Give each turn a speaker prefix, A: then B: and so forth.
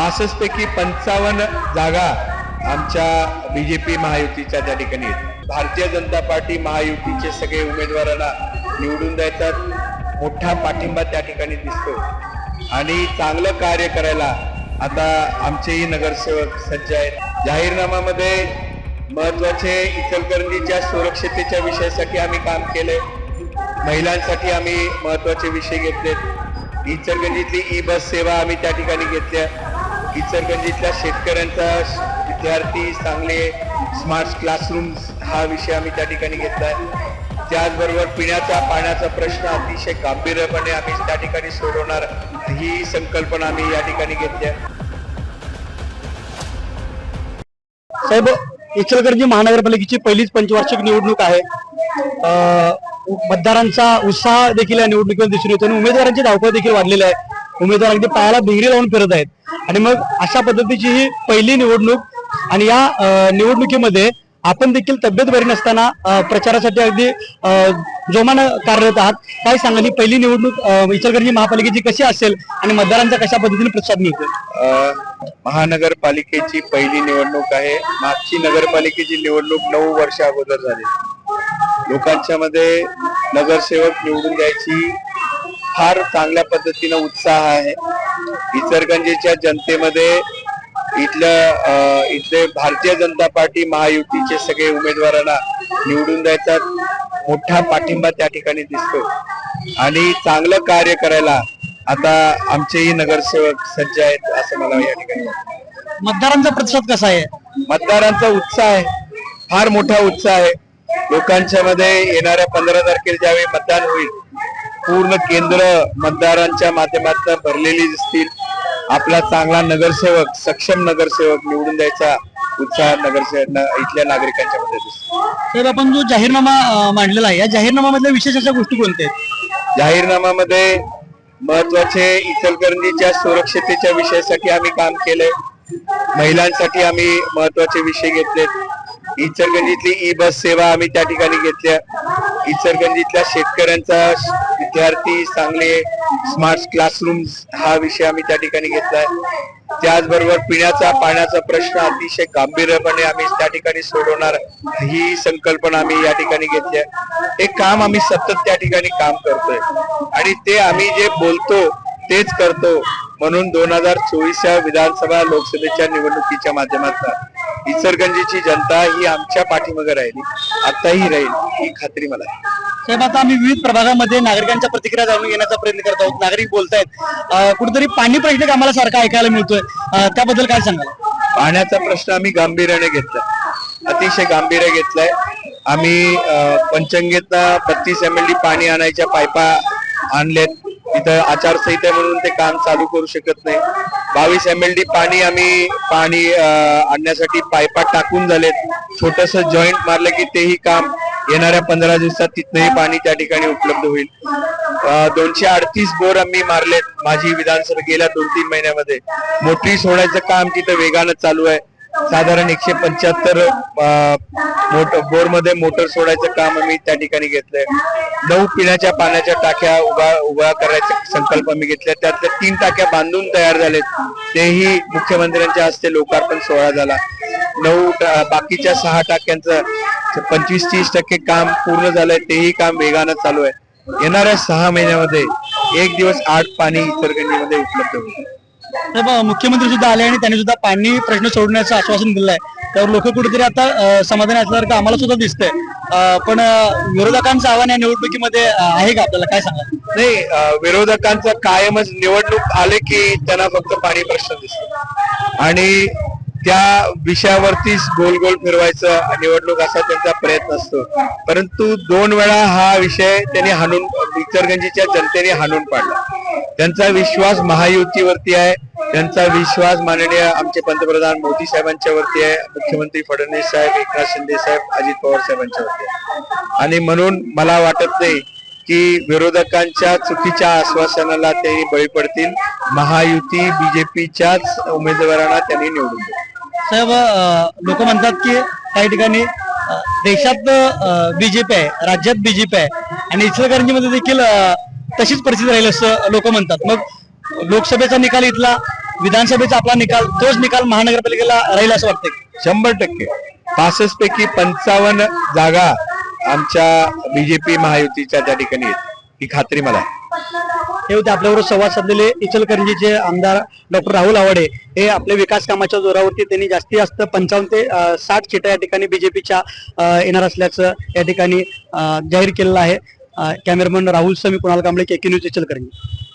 A: 65 पैकी 55 जागा आमच्या बीजेपी महायुतीच्या त्या ठिकाणी आहेत। भारतीय जनता पार्टी महायुतीचे सगळे उमेदवारांना निवडून द्यायचा मोठा पाठिंबा त्या ठिकाणी दिसतो आणि चांगलं कार्य करायला आता आमचेही नगरसेवक सज्ज आहेत। जाहीरनाम्यामध्ये महत्वाचे इचलकरंजीच्या सुरक्षिततेच्या विषयासाठी आम्ही काम केले, महिलांसाठी आम्ही महत्वाचे विषय घेतलेत। इचलकरंजीतली ई बस सेवा आम्ही त्या ठिकाणी घेतल्या, इचलकरंजीतल्या शेतकऱ्यांचा विद्यार्थी चांगले स्मार्ट क्लासरूम हा विषय आम्ही त्या ठिकाणी घेतलाय। त्याचबरोबर पिण्याचा पाण्याचा प्रश्न अतिशय गांभीर्यपणे आम्ही त्या ठिकाणी सोडवणार ही संकल्पना आम्ही या ठिकाणी घेतली।
B: साहेब, इचलकरंजी महानगरपालिकेची पहिलीच पंचवार्षिक निवडणूक आहे। मतदारांचा उत्साह देखील या निवडणुकीवर दिसून येतो आणि उमेदवारांची धावपळ देखील वाढलेली आहे। उमेदवार अगदी पायाला भिंगरी लावून फिरत आहेत आणि मग अशा पद्धतीची ही पहिली निवडणूक आणि या निवडणुकीमध्ये आपण देखील तब्येत बरी नसताना प्रचारासाठी अगदी जोमानं कार्यरत आहात। काय सांगाल, ही पहिली निवडणूक इचलकरंजी महापालिकेची कशी असेल आणि मतदारांचा कशा पद्धतीने प्रतिसाद मिळतो?
A: महानगरपालिकेची पहिली निवडणूक आहे। मागची नगरपालिकेची निवडणूक 9 वर्ष अगोदर झाली। लोकांच्या मध्ये नगरसेवक निवडून द्यायची फार चांगल्या पद्धतीने उत्साह आहे। इचलकरंजीच्या जनतेमध्ये इथले भारतीय जनता पार्टी महायुतीचे सगळे उमेदवारांना निवडून द्यायचा मोठा पाठिंबा त्या ठिकाणी दिसतो आणि चांगलं कार्य करायला आता आमचेही नगरसेवक सज्ज आहेत असं मला या ठिकाणी वाटतं।
B: मतदारांचा प्रतिसाद कसा आहे?
A: मतदारांचा उत्साह आहे, फार मोठा उत्साह आहे। लोकांच्या मध्ये येणाऱ्या 15 तारखेला ज्यावेळी मतदान होईल, पूर्ण केंद्र मतदारांच्या माध्यमातून भरलेली दिसतील। आपला चांगला नगरसेवक, सक्षम नगरसेवक निवडून द्यायचा उत्साह इथल्या नागरिकांच्या मध्ये दिसतो।
B: तर आपण जो जाहीरनामा मांडलेला आहे, या जाहीरनाम्यामधल्या विशेष अशा गोष्टी कोणत्या आहेत?
A: जाहीरनाम्यामध्ये महत्वाचे इचलकरंजीच्या सुरक्षिततेच्या विषयासाठी आम्ही काम केले, महिलांसाठी आम्ही महत्वाचे विषय घेतलेत। इचलकरंजीतली ई बस सेवा आम्ही त्या ठिकाणी घेतल्या, इचलकरंजीतल्या शेतकऱ्यांचा विद्यार्थी चांगले स्मार्ट क्लासरूम हा विषय आम्ही त्या ठिकाणी घेतलाय। त्याचबरोबर पिण्याचा पाण्याचा प्रश्न अतिशय गांभीर्यपणे आम्ही त्या ठिकाणी सोडवणार ही संकल्पना आम्ही या ठिकाणी घेतली आहे। हे काम आम्ही सतत त्या ठिकाणी काम करतोय आणि ते आम्ही जे बोलतो तेच करतो, म्हणून 2024 विधानसभा लोकसभेच्या निवडणुकीच्या माध्यमातून इचलकरंजीची जनता ही आमच्या पाठीमागे राहिली, आताही राहील ही खात्री मला आहे।
B: साहेब, आता आम्ही विविध प्रभागामध्ये नागरिकांच्या प्रतिक्रिया जाणून घेण्याचा प्रयत्न करत आहोत। नागरिक बोलतायत, कुठेतरी पाणी प्रश्न आम्हाला सारखा ऐकायला मिळतोय, त्याबद्दल काय सांगाल?
A: पाण्याचा प्रश्न आम्ही गांभीर्याने घेतला, अतिशय गांभीर्य घेतलाय। आम्ही पंचंगेतनं 32 MLD पाणी आणायच्या पायपा आणलेत, तिथं आचारसंहिता म्हणून ते काम चालू करू शकत नाही। 22 MLD पाणी आम्ही आणण्यासाठी पायपा टाकून झालेत, छोटस जॉईंट मारलं की तेही काम येणाऱ्या 15 दिवसात तिथनंही पाणी त्या ठिकाणी उपलब्ध होईल। 238 बोर आम्ही मारलेत माझी विधानसभा गेल्या 2-3 महिन्यामध्ये। मोटरी सोडायचं काम तिथं वेगानं चालू आहे, साधारण 175 बोर मध्ये मोटर सोडायचं काम आम्ही त्या ठिकाणी घेतलंय। 9 पिण्याच्या पाण्याच्या टाक्या उभा करायचा संकल्प आम्ही घेतलाय, त्यातल्या 3 टाक्या बांधून तयार झालेत, तेही मुख्यमंत्र्यांच्या हस्ते लोकार्पण सोहळा झाला। 9 बाकीच्या 6 टाक्यांचं 25-30% काम पूर्ण झालंय, तेही काम वेगानं चालू आहे। येणाऱ्या 6 महिन्यामध्ये 1 दिवस 8 पाणी इचलकरंजीमध्ये उपलब्ध होईल।
B: मुख्यमंत्री सुद्धा आले आणि त्यांनी सुद्धा पाणी प्रश्न सोडण्याचं आश्वासन दिलंय, त्यावर लोक कुठेतरी आता समाधानी असल्यासारखं आम्हाला सुद्धा दिसतंय। पण विरोधकांचं आव्हान या निवडणुकीमध्ये आहे का, आपल्याला काय सांगाल?
A: नाही, विरोधकांचं कायमच निवडणूक आले की त्यांना फक्त पाणी प्रश्न दिसतो आणि त्या विषयावरतीच गोल गोल फिरवायचं निवडणूक असा त्यांचा प्रयत्न असतो। परंतु 2 वेळा हा विषय त्यांनी इचलकरंजीच्या जनतेने हाणून पाडला। त्यांचा विश्वास महायुतीवरती आहे, त्यांचा विश्वास माननीय आमचे पंतप्रधान मोदी साहेबांच्या वरती आहे, मुख्यमंत्री फडणवीस साहेब, एकनाथ शिंदे साहेब, अजित पवार साहेबांच्या वरती आहे आणि म्हणून मला वाटत नाही की विरोधकांच्या चुकीच्या आश्वासनाला ते बळी पडतील। महायुती बीजेपीच्याच उमेदवारांना त्यांनी निवडून दिलं।
B: साहेब, लोक म्हणतात की काही ठिकाणी देशात बीजेपी आहे, राज्यात बीजेपी आहे आणि इचलकरंजीमध्ये देखील तशीच परिस्थिती राहील असं लोक म्हणतात। मग लोकसभेचा निकाल इथला विधानसभेचा आपला निकाल तोच निकाल महानगरपालिकेला राहील असं वाटतंय?
A: 100%. 65 पैकी 55 जागा आमच्या बीजेपी महायुतीच्या त्या ठिकाणी आहेत, ही खात्री मला आहे.
B: हे होते आपल्याबरोबर संवाद साधलेले इचलकरंजीचे आमदार डॉक्टर राहुल आवाडे. हे आपल्या विकास कामाच्या जोरावरती त्यांनी जास्तीत जास्त 55 ते 60 सीटा या ठिकाणी बीजेपीच्या येणार असल्याचं या ठिकाणी जाहीर केलेलं आहे. कॅमेरामन राहुल समी, कुणाल कांबळे, KK न्यूज, इचलकरंजी.